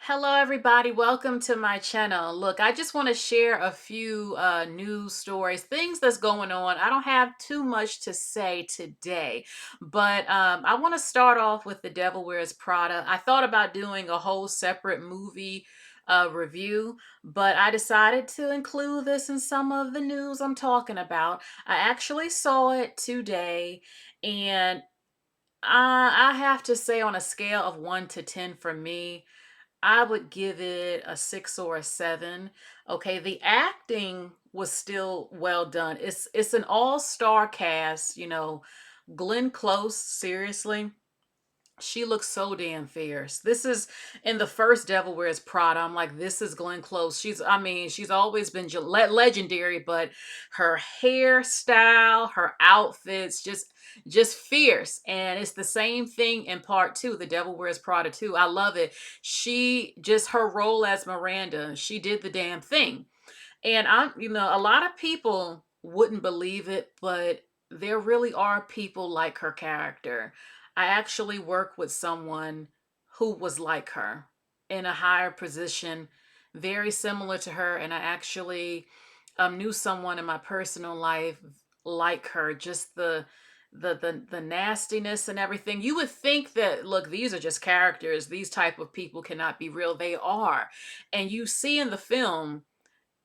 Hello, everybody. Welcome to my channel. Look, I just want to share a few news stories, things that's going on. I don't have too much to say today, but I want to start off with The Devil Wears Prada. I thought about doing a whole separate movie review, but I decided to include this in some of the news I'm talking about. I actually saw it today, and I have to say, on a scale of 1 to 10 for me, I would give it a 6 or a 7. Okay, the acting was still well done. It's an all-star cast, Glenn Close, seriously. She looks so damn fierce. This is in the first Devil Wears Prada. I'm like, this is Glenn Close. I mean, she's always been legendary, but her hairstyle, her outfits, just fierce. And it's the same thing in part two, The Devil Wears Prada 2. I love it. Her role as Miranda, she did the damn thing. And a lot of people wouldn't believe it, but there really are people like her character. I actually work with someone who was like her in a higher position, very similar to her. And I actually knew someone in my personal life like her, just the nastiness and everything. You would think that, look, these are just characters. These type of people cannot be real. They are. And you see in the film,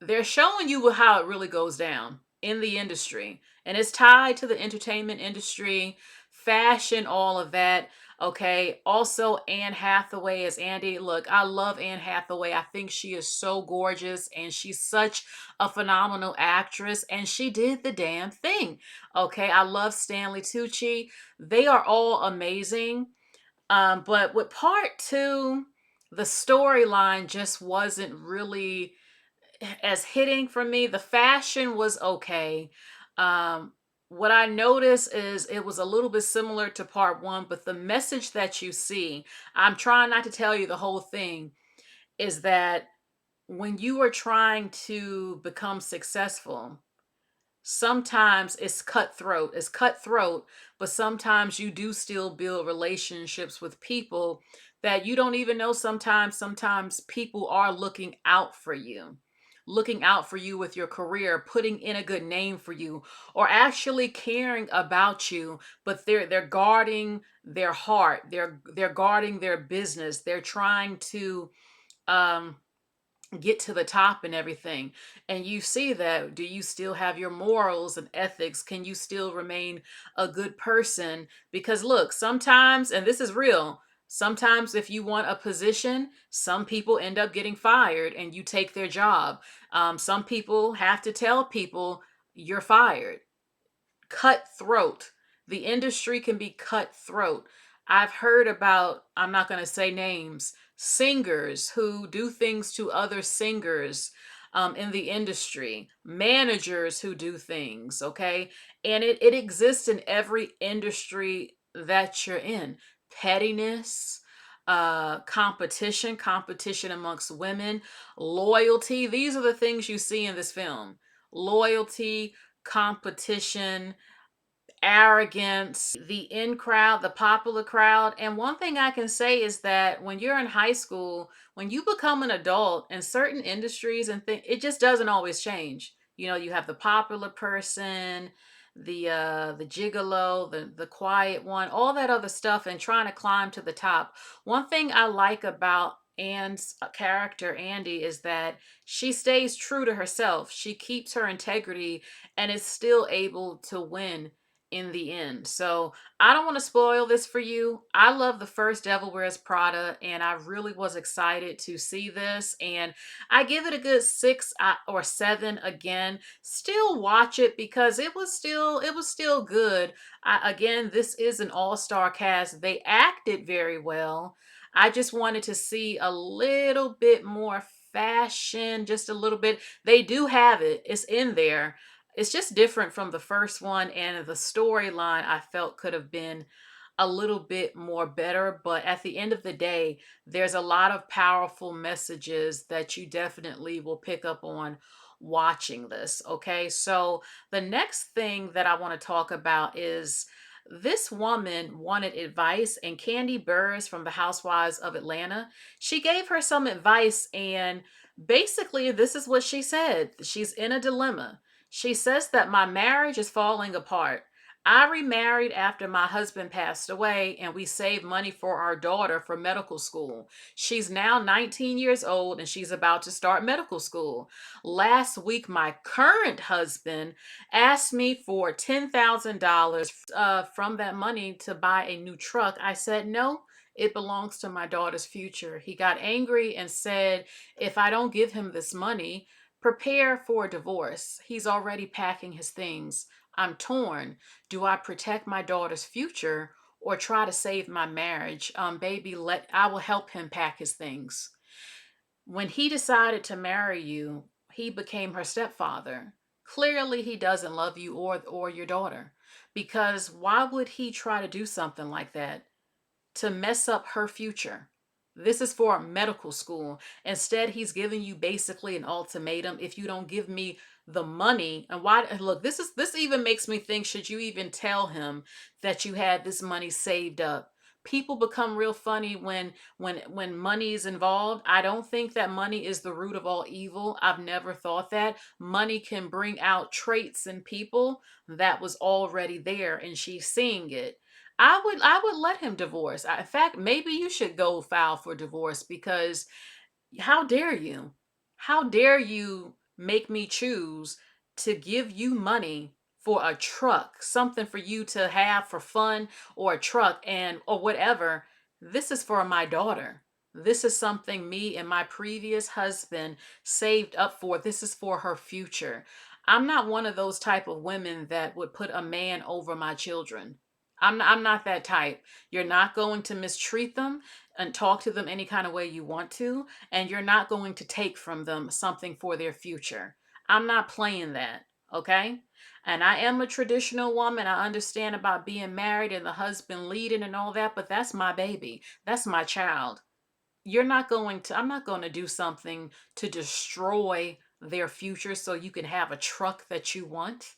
they're showing you how it really goes down in the industry, and it's tied to the entertainment industry, fashion, all of that. Okay, also Anne Hathaway as Andy. Look, I love Anne Hathaway. I think she is so gorgeous, and she's such a phenomenal actress, and she did the damn thing. Okay, I love Stanley Tucci. They are all amazing. But with part two, the storyline just wasn't really as hitting for me. The fashion was okay. Um, what I noticed is it was a little bit similar to part one, but the message that you see, I'm trying not to tell you the whole thing, is that when you are trying to become successful, sometimes it's cutthroat. It's cutthroat, but sometimes you do still build relationships with people that you don't even know. Sometimes people are looking out for you with your career, putting in a good name for you, or actually caring about you, but they're guarding their heart. They're guarding their business. They're trying to um get to the top and everything. And you see that. Do you still have your morals and ethics? Can you still remain a good person? Because look, sometimes, and this is real, sometimes if you want a position, some people end up getting fired and you take their job. Some people have to tell people you're fired. Cutthroat. The industry can be cutthroat. I've heard about, I'm not going to say names, singers who do things to other singers in the industry, managers who do things, okay? And it exists in every industry that you're in. Pettiness, competition amongst women, loyalty. These are the things you see in this film. Loyalty, competition, arrogance, the in crowd, the popular crowd. And one thing I can say is that when you're in high school, when you become an adult in certain industries and things, it just doesn't always change. You have the popular person, the gigolo, the quiet one, all that other stuff, and trying to climb to the top. One thing I like about Anne's character, Andy, is that she stays true to herself. She keeps her integrity and is still able to win in the end. So I don't want to spoil this for you. I love the first Devil Wears Prada, and I really was excited to see this. And I give it a good 6 or 7 again. Still watch it because it was still good. Again, this is an all-star cast. They acted very well. I just wanted to see a little bit more fashion, just a little bit. They do have it. It's in there. It's just different from the first one, and the storyline I felt could have been a little bit more better. But at the end of the day, there's a lot of powerful messages that you definitely will pick up on watching this. Okay, so the next thing that I want to talk about is This woman wanted advice, and Candy Burris from the Housewives of Atlanta, she gave her some advice, and basically, this is what she said. She's in a dilemma. She says that my marriage is falling apart. I remarried after my husband passed away, and we saved money for our daughter for medical school. She's now 19 years old and she's about to start medical school. Last week, my current husband asked me for $10,000 from that money to buy a new truck. I said, no, it belongs to my daughter's future. He got angry and said, if I don't give him this money, prepare for a divorce. He's already packing his things. I'm torn. Do I protect my daughter's future or try to save my marriage? Baby, let I will help him pack his things. When he decided to marry you, he became her stepfather. Clearly, he doesn't love you or your daughter. Because why would he try to do something like that? To mess up her future. This is for medical school. Instead, he's giving you basically an ultimatum. If you don't give me the money, and why look, this even makes me think, should you even tell him that you had this money saved up? People become real funny when money is involved. I don't think that money is the root of all evil. I've never thought that. Money can bring out traits in people that was already there, and she's seeing it. I would let him divorce. In fact, maybe you should go file for divorce because how dare you? How dare you make me choose to give you money for a truck, something for you to have for fun, or a truck and or whatever. This is for my daughter. This is something me and my previous husband saved up for. This is for her future. I'm not one of those type of women that would put a man over my children. I'm not that type. You're not going to mistreat them and talk to them any kind of way you want to, and you're not going to take from them something for their future. I'm not playing that, okay? And I am a traditional woman. I understand about being married and the husband leading and all that, but that's my baby. That's my child. I'm not going to do something to destroy their future so you can have a truck that you want.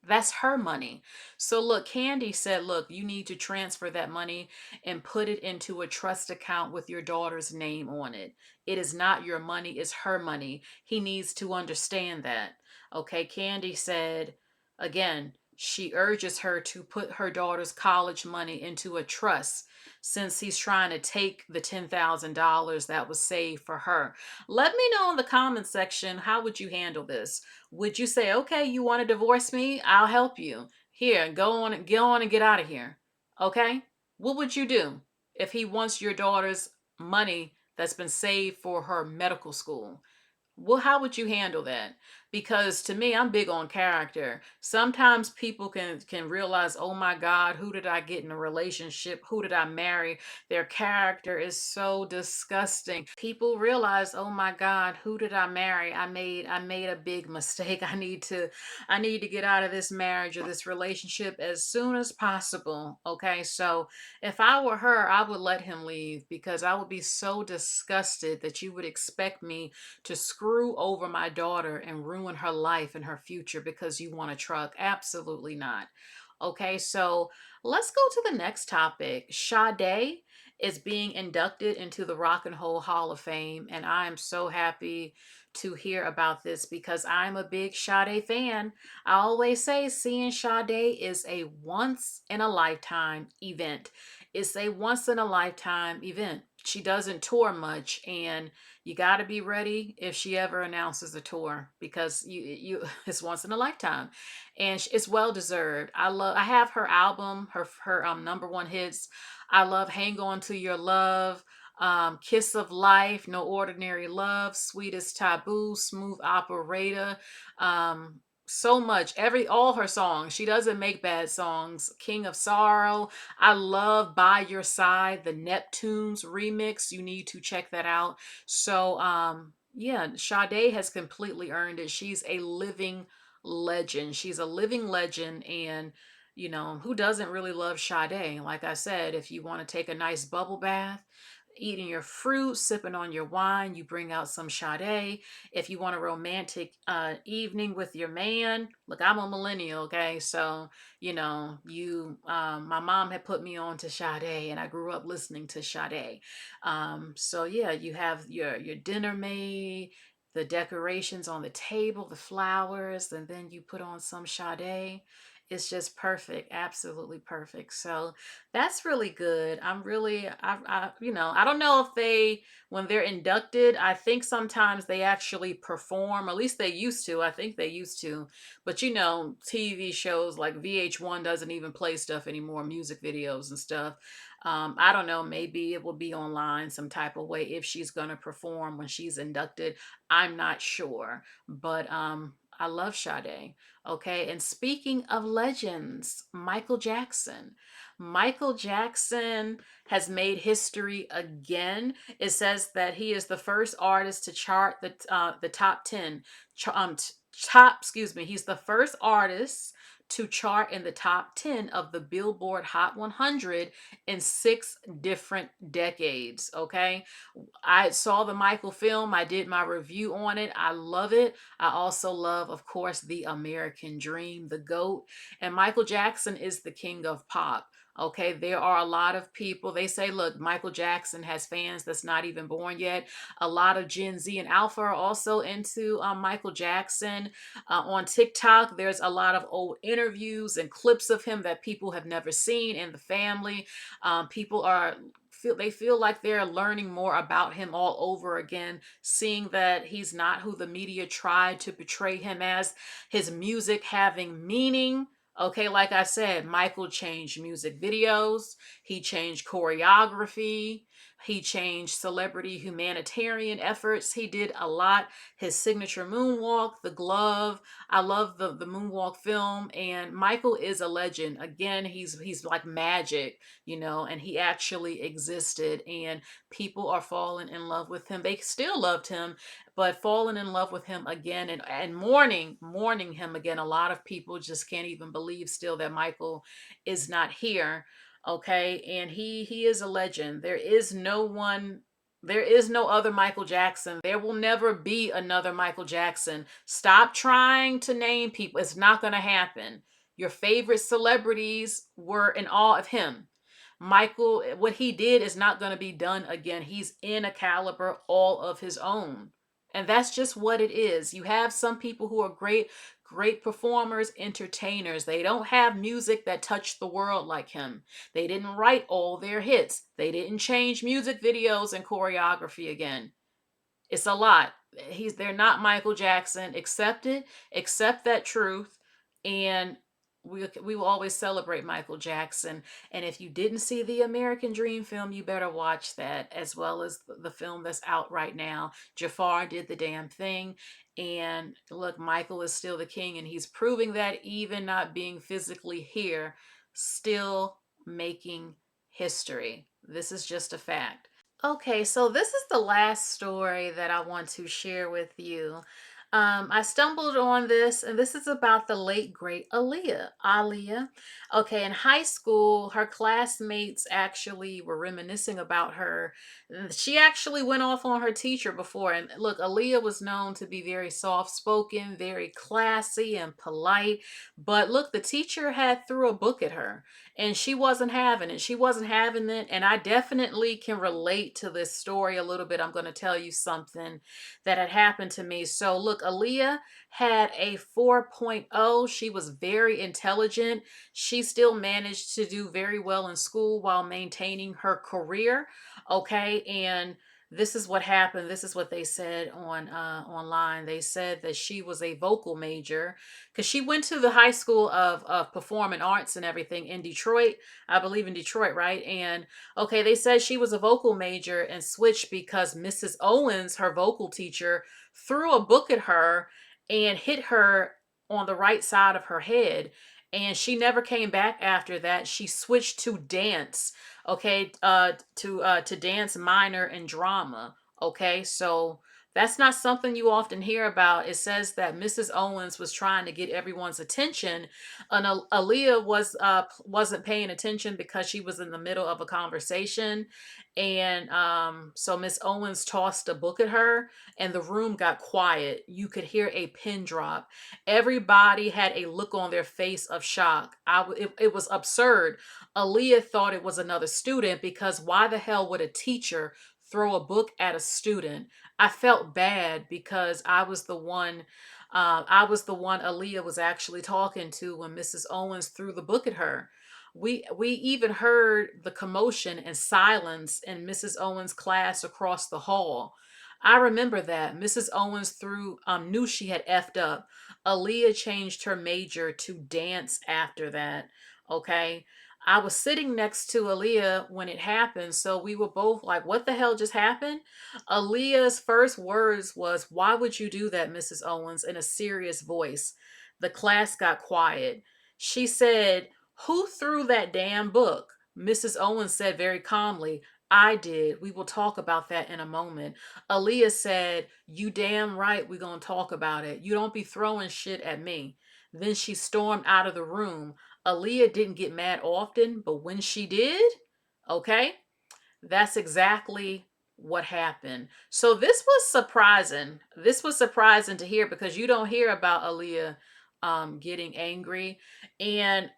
That's her money. So look, Candy said, look, you need to transfer that money and put it into a trust account with your daughter's name on it. It is not your money, it's her money. He needs to understand that. Okay, Candy said, again, she urges her to put her daughter's college money into a trust since he's trying to take the $10,000 that was saved for her. Let me know in the comment section, how would you handle this? Would you say, okay, you want to divorce me? I'll help you. Here, go on and get out of here. Okay? What would you do if he wants your daughter's money that's been saved for her medical school? Well, how would you handle that? Because to me, I'm big on character. Sometimes people can realize, oh my God, who did I get in a relationship? Who did I marry? Their character is so disgusting. People realize, oh my God, who did I marry? I made a big mistake. I need to get out of this marriage or this relationship as soon as possible. Okay, so if I were her, I would let him leave because I would be so disgusted that you would expect me to screw over my daughter and ruin her life and her future because you want a truck. Absolutely not. Okay, so let's go to the next topic. Sade is being inducted into the Rock and Roll Hall of Fame, and I am so happy to hear about this because I'm a big Sade fan. I always say seeing Sade is a once in a lifetime event. It's a once in a lifetime event. She doesn't tour much, and you got to be ready if she ever announces a tour because you it's once in a lifetime, and it's well deserved. I have her album, her number one hits. I love Hang On to Your Love, Kiss of Life, No Ordinary Love, Sweetest Taboo, Smooth Operator. So much, every all her songs. She doesn't make bad songs. King of Sorrow. I love By Your Side, the Neptunes remix. You need to check that out. So yeah, Sade has completely earned it. She's a living legend. She's a living legend, and who doesn't really love Sade? Like I said, if you want to take a nice bubble bath, eating your fruit, sipping on your wine, you bring out some Sade. If you want a romantic evening with your man, look, I'm a millennial, okay? So, my mom had put me on to Sade, and I grew up listening to Sade. So yeah, you have your dinner made, the decorations on the table, the flowers, and then you put on some Sade. It's just perfect, absolutely perfect. So that's really good. I don't know if when they're inducted, I think sometimes they actually perform, at least they used to. I think they used to. But TV shows like VH1 doesn't even play stuff anymore, music videos and stuff. I don't know, maybe it will be online some type of way if she's going to perform when she's inducted. I'm not sure. But I love Sade. Okay. And speaking of legends, Michael Jackson. Michael Jackson has made history again. It says that he is the first artist to chart the top 10. Excuse me. He's the first artist to chart in the top 10 of the Billboard Hot 100 in 6 different decades. Okay. I saw the Michael film. I did my review on it. I love it. I also love, of course, the American Dream, the GOAT. And Michael Jackson is the king of pop. Okay, there are a lot of people. They say, look, Michael Jackson has fans that's not even born yet. A lot of Gen Z and Alpha are also into Michael Jackson. On TikTok, there's a lot of old interviews and clips of him that people have never seen in the family. People feel like they're learning more about him all over again, seeing that he's not who the media tried to portray him as, his music having meaning. Okay, like I said, Michael changed music videos, he changed choreography, he changed celebrity humanitarian efforts. He did a lot. His signature moonwalk, the glove. I love the moonwalk film, and Michael is a legend. Again, he's like magic, and he actually existed, and people are falling in love with him. They still loved him, but falling in love with him again, and mourning him again. A lot of people just can't even believe still that Michael is not here. Okay, and he is a legend. There is no other Michael Jackson. There will never be another Michael Jackson. Stop trying to name people. It's not going to happen. Your favorite celebrities were in awe of him. Michael, what he did is not going to be done again. He's in a caliber all of his own. And that's just what it is. You have some people who are great performers, entertainers. They don't have music that touched the world like him. They didn't write all their hits. They didn't change music videos and choreography again. It's a lot. They're not Michael Jackson. Accept it. Accept that truth, and we will always celebrate Michael Jackson. And if you didn't see the American Dream film, you better watch that, as well as the film that's out right now. Jafar did the damn thing, and look, Michael is still the king, and he's proving that even not being physically here, still making history. This is just a fact. Okay, so this is the last story that I want to share with you. I stumbled on this, and this is about the late great Aaliyah. Okay, in high school, her classmates actually were reminiscing about her. She actually went off on her teacher before. And look, Aaliyah was known to be very soft spoken, very classy and polite. But look, the teacher had threw a book at her, and she wasn't having it. She wasn't having it. And I definitely can relate to this story a little bit. I'm going to tell you something that had happened to me. So, look, Aaliyah had a 4.0. She was very intelligent. She still managed to do very well in school while maintaining her career. Okay. And this is what happened. This is what they said online. They said that she was a vocal major because she went to the high school of performing arts and everything in Detroit. I believe in Detroit, right? And okay, they said she was a vocal major and switched because Mrs. Owens, her vocal teacher, threw a book at her and hit her on the right side of her head. And she never came back after that. She switched to dance, okay, to dance minor and drama. Okay, so That's not something you often hear about. It says that Mrs. Owens was trying to get everyone's attention, and Aaliyah wasn't paying attention because she was in the middle of a conversation, and so Miss Owens tossed a book at her, and the room got quiet. You could hear a pin drop. Everybody had a look on their face of shock. It was absurd. Aaliyah thought it was another student because why the hell would a teacher throw a book at a student? I felt bad because I was the one Aaliyah was actually talking to when Mrs. Owens threw the book at her. We even heard the commotion and silence in Mrs. Owens' class across the hall. I remember that Mrs. Owens threw knew she had effed up. Aaliyah changed her major to dance after that. Okay. I was sitting next to Aaliyah when it happened, so we were both like, "What the hell just happened?" Aaliyah's first words was, "Why would you do that, Mrs. Owens?" in a serious voice. The class got quiet. She said, "Who threw that damn book?" Mrs. Owens said very calmly, "I did. We will talk about that in a moment." Aaliyah said, "You damn right we're going to talk about it. You don't be throwing shit at me." Then she stormed out of the room. Aaliyah didn't get mad often, but when she did, okay, that's exactly what happened. So this was surprising. This was surprising to hear because you don't hear about Aaliyah getting angry. And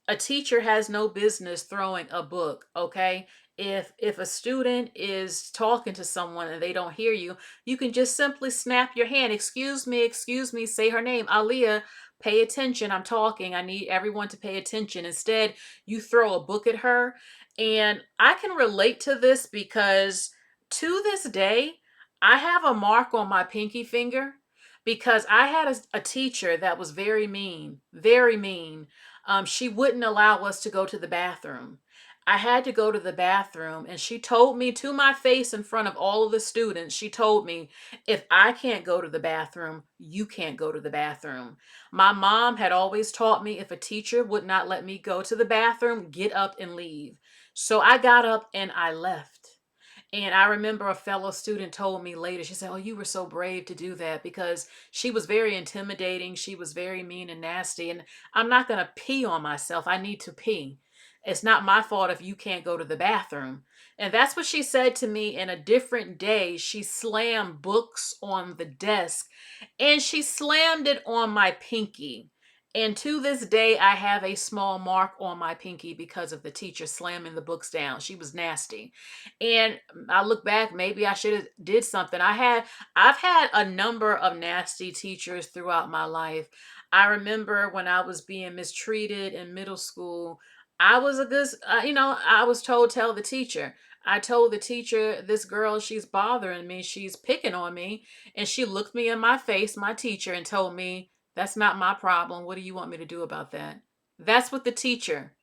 a teacher has no business throwing a book, okay? If a student is talking to someone and they don't hear you, you can just simply snap your hand. Excuse me, say her name. Aaliyah, pay attention. I'm talking. I need everyone to pay attention. Instead, you throw a book at her, and I can relate to this because to this day, I have a mark on my pinky finger because I had a teacher that was very mean, very mean. She wouldn't allow us to go to the bathroom. I had to go to the bathroom, and she told me to my face in front of all of the students, she told me, "If I can't go to the bathroom, you can't go to the bathroom." My mom had always taught me if a teacher would not let me go to the bathroom, get up and leave. So I got up and I left. And I remember a fellow student told me later, she said, "Oh, you were so brave to do that," because she was very intimidating. She was very mean and nasty. And I'm not going to pee on myself. I need to pee. It's not my fault if you can't go to the bathroom. And that's what she said to me. In a different day, she slammed books on the desk and she slammed it on my pinky. And to this day, I have a small mark on my pinky because of the teacher slamming the books down. She was nasty. And I look back, maybe I should have did something. I've had a number of nasty teachers throughout my life. I remember when I was being mistreated in middle school, I was a good, I was told, tell the teacher. I told the teacher, "This girl, she's bothering me. She's picking on me." And she looked me in my face, my teacher, and told me, "That's not my problem. What do you want me to do about that?" That's what the teacher.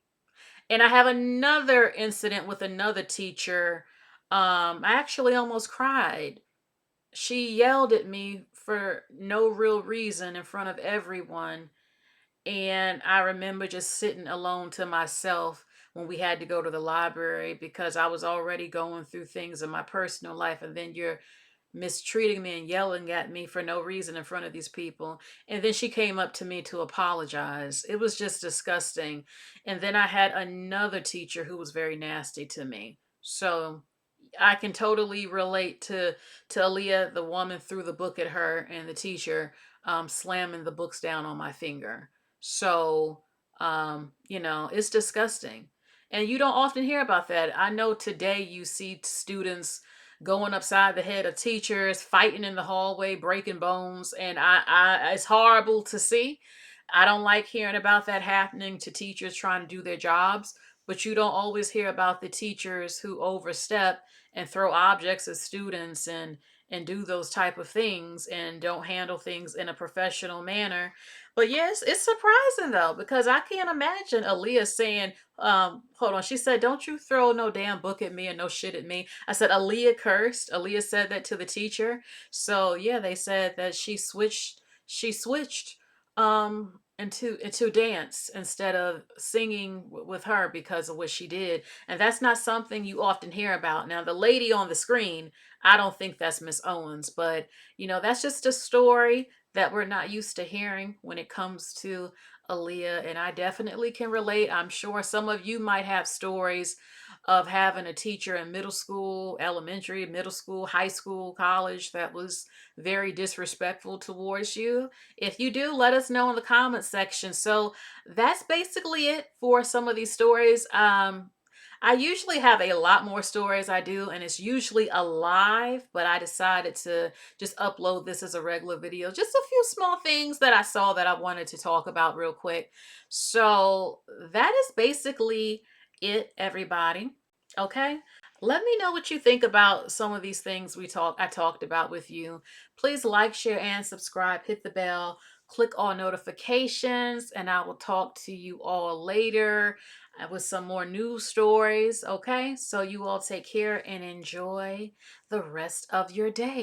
And I have another incident with another teacher. I actually almost cried. She yelled at me for no real reason in front of everyone. And I remember just sitting alone to myself when we had to go to the library because I was already going through things in my personal life. And then you're mistreating me and yelling at me for no reason in front of these people. And then she came up to me to apologize. It was just disgusting. And then I had another teacher who was very nasty to me. So I can totally relate to Aaliyah. The woman threw the book at her, and the teacher slamming the books down on my finger. So it's disgusting, and you don't often hear about that. I know today you see students going upside the head of teachers, fighting in the hallway, breaking bones, and it's horrible to see. I don't like hearing about that happening to teachers trying to do their jobs, but you don't always hear about the teachers who overstep and throw objects at students and do those type of things and don't handle things in a professional manner. But yes, it's surprising though, because I can't imagine Aaliyah saying, hold on, she said, "Don't you throw no damn book at me and no shit at me." I said, Aaliyah cursed. Aaliyah said that to the teacher. So yeah, they said that she switched. She switched. and to dance instead of singing with her because of what she did. And that's not something you often hear about. Now, the lady on the screen, I don't think that's Miss Owens, but that's just a story that we're not used to hearing when it comes to Aaliyah. And I definitely can relate. I'm sure some of you might have stories of having a teacher in middle school, elementary, middle school, high school, college that was very disrespectful towards you. If you do, let us know in the comments section. So that's basically it for some of these stories. I usually have a lot more stories I do, and it's usually alive, but I decided to just upload this as a regular video. Just a few small things that I saw that I wanted to talk about real quick. So that is basically it, everybody. Okay. Let me know what you think about some of these things I talked about with you. Please like, share, and subscribe. Hit the bell. Click on notifications, and I will talk to you all later with some more news stories. Okay, so you all take care and enjoy the rest of your day.